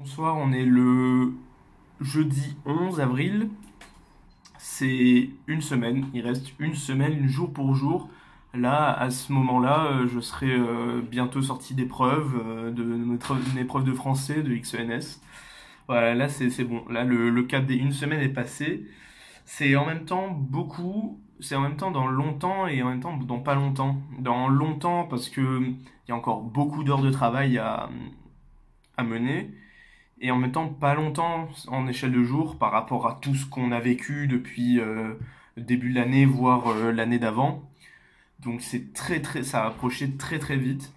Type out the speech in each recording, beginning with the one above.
Bonsoir, on est le jeudi 11 avril. C'est une semaine, il reste une semaine, jour pour jour. Là, à ce moment-là, je serai bientôt sorti d'épreuve, une épreuve de français, de XENS. Voilà, là c'est bon. Là, le cap des une semaine est passé. C'est en même temps beaucoup, c'est en même temps dans longtemps et en même temps dans pas longtemps. Dans longtemps parce que il y a encore beaucoup d'heures de travail à mener. Et en même temps pas longtemps en échelle de jours par rapport à tout ce qu'on a vécu depuis le début de l'année, voire l'année d'avant. Donc c'est ça a approché très très vite.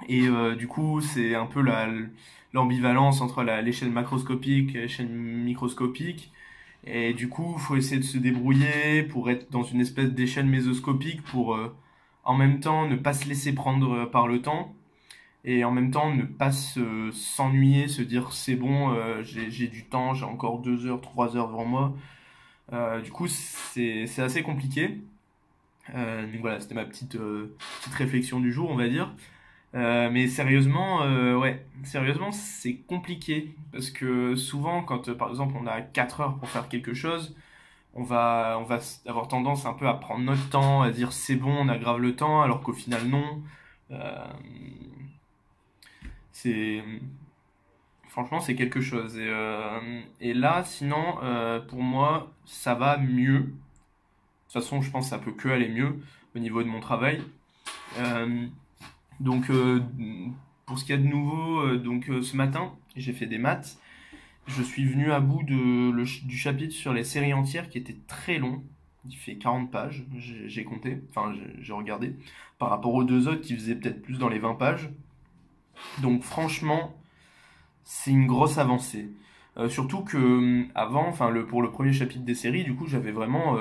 Et du coup, c'est un peu l'ambivalence entre l'échelle macroscopique et l'échelle microscopique. Et du coup, il faut essayer de se débrouiller pour être dans une espèce d'échelle mésoscopique pour en même temps ne pas se laisser prendre par le temps et en même temps ne pas s'ennuyer, se dire c'est bon, j'ai du temps, j'ai encore 2 heures, 3 heures devant moi. Du coup, c'est assez compliqué. Donc voilà, c'était ma petite réflexion du jour, on va dire. Mais sérieusement, ouais, sérieusement, c'est compliqué parce que souvent, quand par exemple on a 4 heures pour faire quelque chose, on va avoir tendance un peu à prendre notre temps, à dire c'est bon, on a grave le temps, alors qu'au final non. Euh, c'est Franchement, c'est quelque chose. Et là, sinon, pour moi, ça va mieux. De toute façon, je pense que ça peut que aller mieux au niveau de mon travail. Euh, donc, pour ce qu'il y a de nouveau, ce matin, j'ai fait des maths. Je suis venu à bout du chapitre sur les séries entières qui était très long. Il fait 40 pages, j'ai compté, enfin j'ai regardé, par rapport aux deux autres qui faisaient peut-être plus dans les 20 pages. Donc franchement, c'est une grosse avancée. Surtout que avant, enfin pour le premier chapitre des séries, du coup, j'avais vraiment,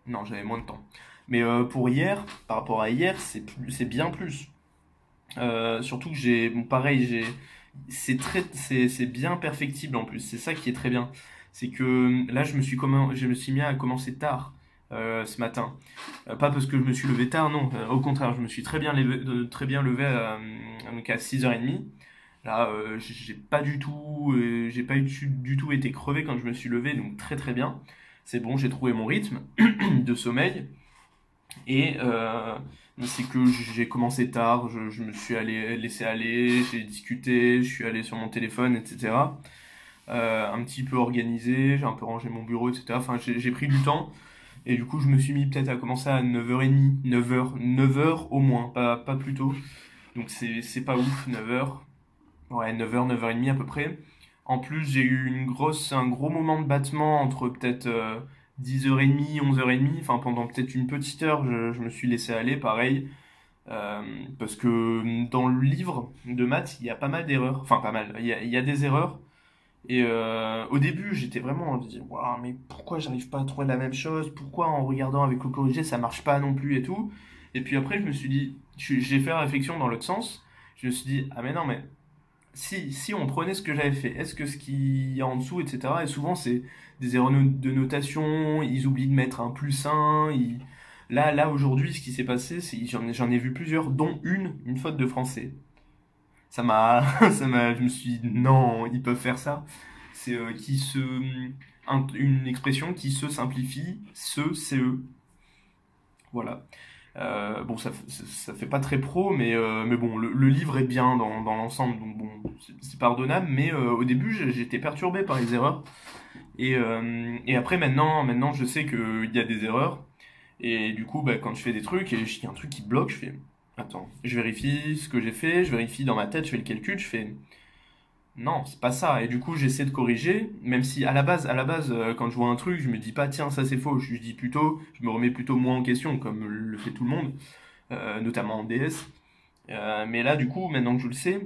non, j'avais moins de temps. Mais pour hier, par rapport à hier, c'est bien plus. Surtout que bon, pareil, c'est bien perfectible en plus. C'est ça qui est très bien. C'est que là, je me suis mis à commencer tard ce matin. Pas parce que je me suis levé tard, non. Au contraire, je me suis très bien levé donc à 6h30. Là, j'ai pas du tout été crevé quand je me suis levé, donc très très bien. C'est bon, j'ai trouvé mon rythme de sommeil. Et c'est que j'ai commencé tard, je me suis laissé aller, j'ai discuté, je suis allé sur mon téléphone, etc. Un petit peu organisé, j'ai un peu rangé mon bureau, etc. Enfin, j'ai pris du temps. Et du coup, je me suis mis peut-être à commencer à 9h30, 9h, 9h au moins, pas plus tôt. Donc c'est pas ouf, 9h. Ouais, 9h, 9h30 à peu près. En plus, j'ai eu un gros moment de battement entre peut-être 10h30, 11h30. Enfin, pendant peut-être une petite heure, je me suis laissé aller, pareil. Parce que dans le livre de maths, il y a pas mal d'erreurs. Enfin, pas mal. Il y a des erreurs. Et au début, j'étais vraiment en disant, waouh, mais pourquoi j'arrive pas à trouver la même chose? Pourquoi en regardant avec le corrigé, ça marche pas non plus et tout? Et puis après, je me suis dit, j'ai fait la réflexion dans l'autre sens. Je me suis dit, ah mais non, mais si on prenait ce que j'avais fait, est-ce que ce qu'il y a en dessous, etc. Et souvent, c'est des erreurs de notation, ils oublient de mettre un plus 1. Là aujourd'hui, ce qui s'est passé, c'est j'en ai vu plusieurs, dont une faute de français. Je me suis dit, non, ils peuvent faire ça. C'est une expression qui se simplifie, c'est eux. Voilà. Bon, ça fait pas très pro, mais bon, le livre est bien dans l'ensemble, donc bon, c'est pardonnable, mais au début, j'étais perturbé par les erreurs. Et après, maintenant, je sais qu'il y a des erreurs, et du coup, bah, quand je fais des trucs, et il y a un truc qui bloque, je fais, attends, je vérifie ce que j'ai fait, je vérifie dans ma tête, je fais le calcul, je fais, non, c'est pas ça. Et du coup, j'essaie de corriger, même si à la base, quand je vois un truc, je me dis pas, tiens, ça c'est faux. Je me remets plutôt moi en question, comme le fait tout le monde, notamment en DS. Mais là, du coup, maintenant que je le sais,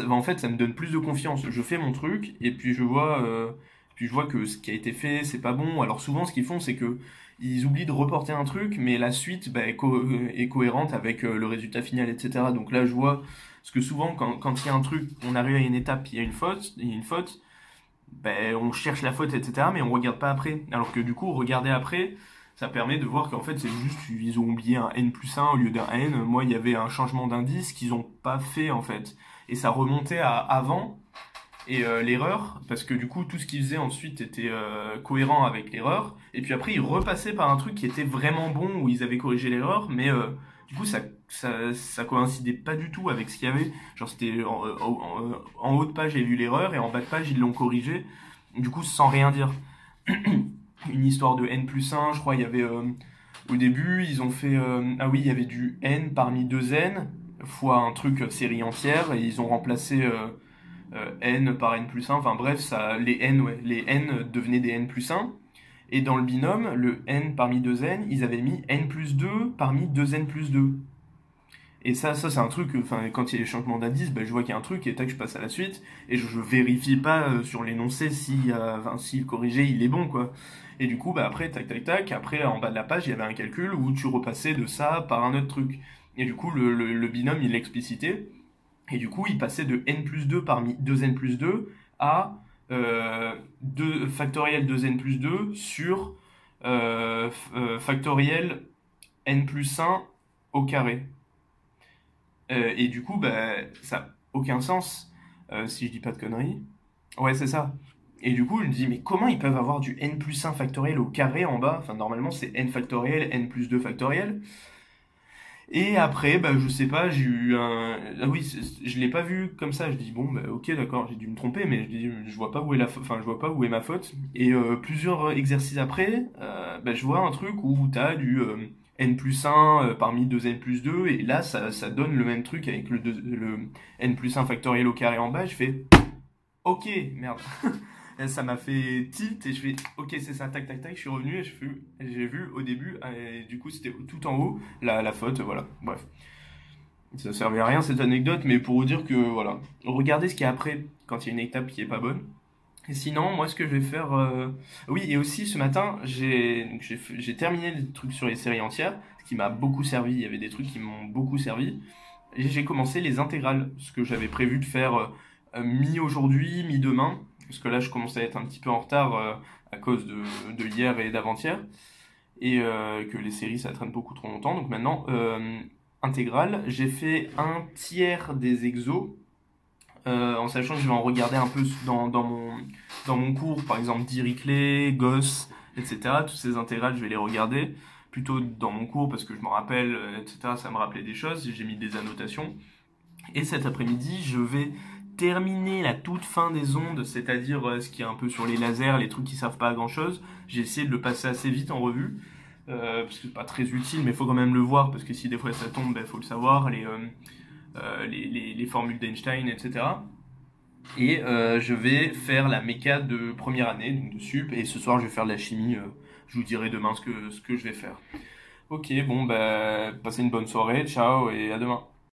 en fait, ça me donne plus de confiance. Je fais mon truc, et puis je vois que ce qui a été fait, c'est pas bon. Alors souvent, ce qu'ils font, c'est que ils oublient de reporter un truc, mais la suite, bah, est cohérente avec le résultat final, etc. Donc là, je vois, parce que souvent, quand il y a un truc, on arrive à une étape, il y a une faute, ben, on cherche la faute, etc., mais on regarde pas après. Alors que du coup, regarder après, ça permet de voir qu'en fait, c'est juste, ils ont oublié un n plus 1 au lieu d'un n. Moi, il y avait un changement d'indice qu'ils ont pas fait, en fait. Et ça remontait à avant. et l'erreur, parce que du coup tout ce qu'il faisait ensuite était cohérent avec l'erreur, et puis après il repassait par un truc qui était vraiment bon, où ils avaient corrigé l'erreur, mais du coup ça coïncidait pas du tout avec ce qu'il y avait, genre c'était en haut de page j'ai vu l'erreur, et en bas de page ils l'ont corrigé, du coup sans rien dire. Une histoire de n+1, je crois il y avait... au début, ils ont fait... ah oui, il y avait du n parmi deux n, fois un truc série entière, et ils ont remplacé n par n+1, enfin bref, ça, les n devenaient des n+1, et dans le binôme, le n parmi deux n, ils avaient mis n+2 parmi deux n+2. Et ça c'est un truc, enfin, quand il y a les changements d'indice, ben, je vois qu'il y a un truc, et tac, je passe à la suite, et je vérifie pas sur l'énoncé si le corrigé, il est bon, quoi. Et du coup, bah, après, tac, tac, tac, après, en bas de la page, il y avait un calcul où tu repassais de ça par un autre truc. Et du coup, le binôme, il l'explicitait, et du coup, il passait de n+2 parmi 2n+2 à 2 factoriel 2n+2 sur factoriel n+1 au carré. Et du coup, bah, ça n'a aucun sens, si je dis pas de conneries. Ouais, c'est ça. Et du coup, je me dis, mais comment ils peuvent avoir du n+1 factoriel au carré en bas? Enfin, normalement, c'est n factoriel, n+2 factoriel. Et après, bah, je sais pas, j'ai eu un... Ah oui, je l'ai pas vu comme ça. Je dis, bon, bah, ok, d'accord, j'ai dû me tromper, mais je vois pas où est enfin, je vois pas où est ma faute. Et plusieurs exercices après, bah, je vois un truc où t'as du n+1 parmi 2n+2, et là, ça donne le même truc avec le n+1 factoriel au carré en bas. Je fais, ok, merde. Et ça m'a fait tilt, et je fais ok, c'est ça, tac tac tac, je suis revenu, et j'ai vu au début, et du coup c'était tout en haut la faute, voilà, bref. Ça servait à rien cette anecdote, mais pour vous dire que voilà, regardez ce qu'il y a après quand il y a une étape qui est pas bonne. Et sinon, moi ce que je vais faire, oui, et aussi ce matin j'ai terminé le truc sur les séries entières, ce qui m'a beaucoup servi. Il y avait des trucs qui m'ont beaucoup servi, et j'ai commencé les intégrales, ce que j'avais prévu de faire mi aujourd'hui, mi demain, parce que là je commence à être un petit peu en retard à cause de hier et d'avant-hier, et que les séries ça traîne beaucoup trop longtemps. Donc maintenant, intégrale, j'ai fait un tiers des exos, en sachant que je vais en regarder un peu dans mon cours, par exemple Dirichlet, Gauss, etc. Toutes ces intégrales, je vais les regarder plutôt dans mon cours parce que je me rappelle, etc. Ça me rappelait des choses, j'ai mis des annotations. Et cet après-midi, je vais terminer la toute fin des ondes, c'est-à-dire ce qui est un peu sur les lasers, les trucs qui servent pas à grand-chose. J'ai essayé de le passer assez vite en revue, parce que c'est pas très utile, mais il faut quand même le voir, parce que si des fois ça tombe, il faut le savoir, les formules d'Einstein, etc. Et je vais faire la méca de première année, donc de sup, et ce soir je vais faire de la chimie, je vous dirai demain ce que je vais faire. Ok, bon, bah, passez une bonne soirée, ciao, et à demain.